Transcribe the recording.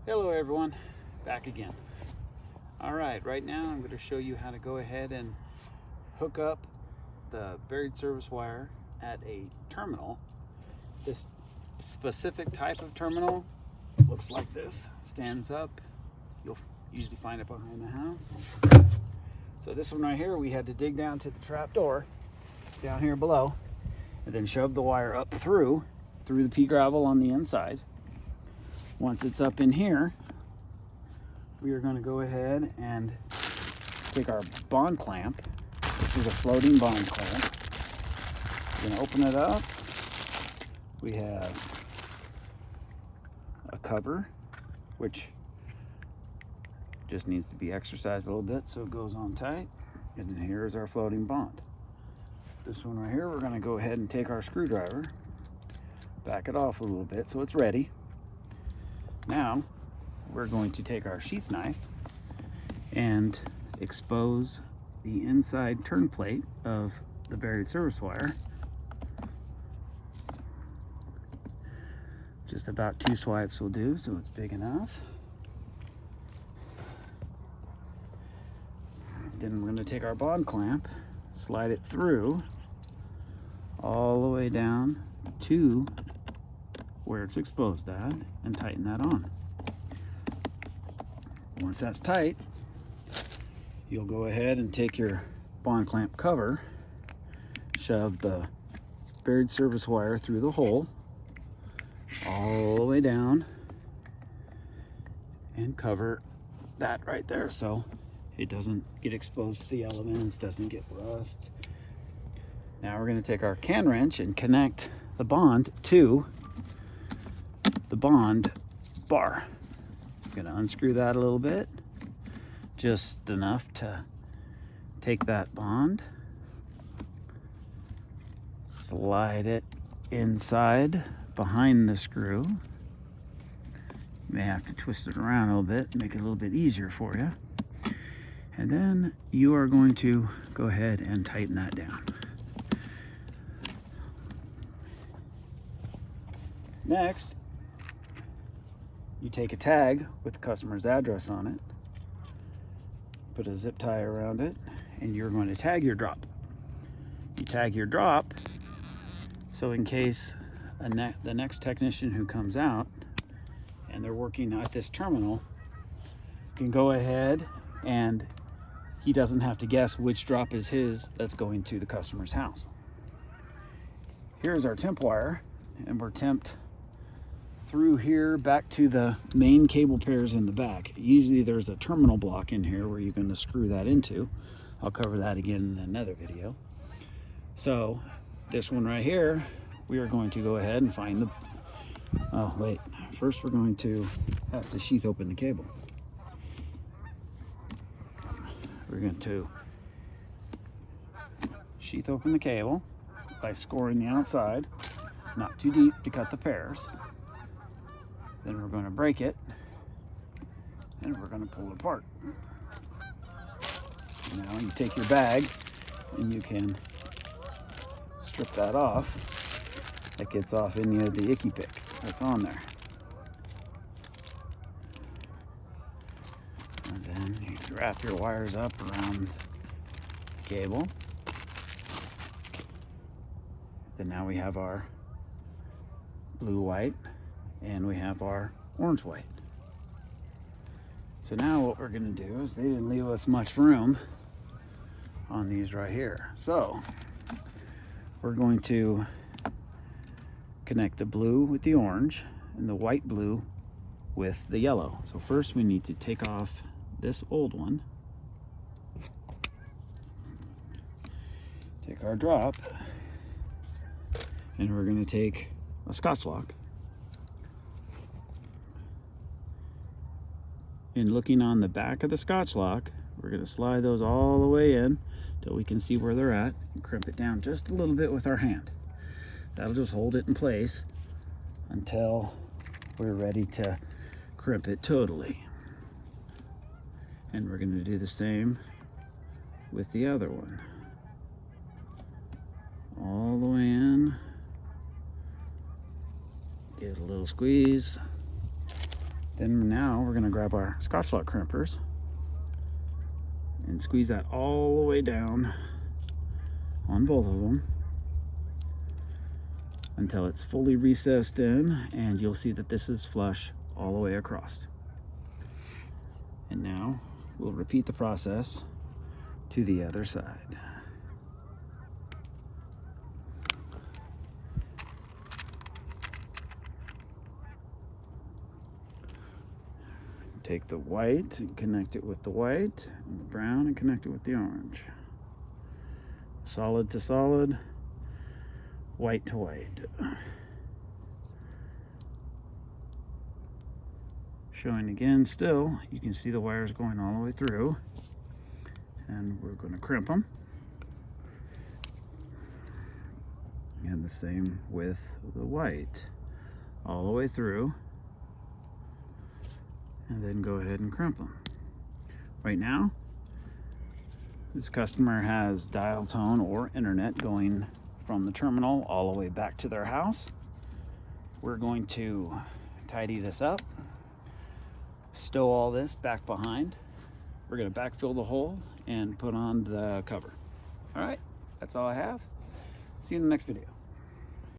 Hello everyone, back again. Alright, right now I'm going to show you how to go ahead and hook up the buried service wire at a terminal. This specific type of terminal looks like this, stands up. You'll usually find it behind the house. So this one right here, we had to dig down to the trap door down here below and then shove the wire up through the pea gravel on the inside. Once it's up in here, we are going to go ahead and take our bond clamp. This is a floating bond clamp. We're going to open it up. We have a cover, which just needs to be exercised a little bit so it goes on tight. And then here's our floating bond. This one right here, we're going to go ahead and take our screwdriver, back it off a little bit so it's ready. Now we're going to take our sheath knife and expose the inside turn plate of the buried service wire. Just about 2 swipes will do, so it's big enough. Then we're going to take our bond clamp, slide it through all the way down to where it's exposed at, and tighten that on. Once that's tight, you'll go ahead and take your bond clamp cover, shove the buried service wire through the hole all the way down, and cover that right there so it doesn't get exposed to the elements, doesn't get rust. Now we're going to take our can wrench and connect the bond to the bond bar. I'm going to unscrew that a little bit, just enough to take that bond, slide it inside behind the screw. You may have to twist it around a little bit, make it a little bit easier for you. And then you are going to go ahead and tighten that down. Next, you take a tag with the customer's address on it, put a zip tie around it, and you're going to tag your drop. You tag your drop so in case the next technician who comes out and they're working at this terminal can go ahead and he doesn't have to guess which drop is his that's going to the customer's house. Here's our temp wire, and we're temped through here back to the main cable pairs in the back. Usually there's a terminal block in here where you're going to screw that into. I'll cover that again in another video. So this one right here, we are going to go ahead and find the, oh wait, first we're going to have to sheath open the cable. We're going to sheath open the cable by scoring the outside, not too deep to cut the pairs. Then we're going to break it, and we're going to pull it apart. Now you take your bag, and you can strip that off. That gets off any of the icky pick that's on there. And then you wrap your wires up around the cable. Then now we have our blue-white, and we have our orange-white. So now what we're going to do is they didn't leave us much room on these right here. So we're going to connect the blue with the orange and the white blue with the yellow. So first we need to take off this old one. Take our drop, and we're going to take a Scotch lock. And looking on the back of the Scotch lock, we're going to slide those all the way in till we can see where they're at and crimp it down just a little bit with our hand. That'll just hold it in place until we're ready to crimp it totally. And we're going to do the same with the other one. All the way in. Give it a little squeeze. Then now we're going to grab our Scotch lock crimpers and squeeze that all the way down on both of them until it's fully recessed in, and you'll see that this is flush all the way across. And now we'll repeat the process to the other side. Take the white and connect it with the white, and the brown and connect it with the orange. Solid to solid, white to white. Showing again still, you can see the wires going all the way through, and we're going to crimp them. And the same with the white, all the way through, and then go ahead and crimp them. Right now, this customer has dial tone or internet going from the terminal all the way back to their house. We're going to tidy this up, stow all this back behind. We're going to backfill the hole and put on the cover. All right, that's all I have. See you in the next video.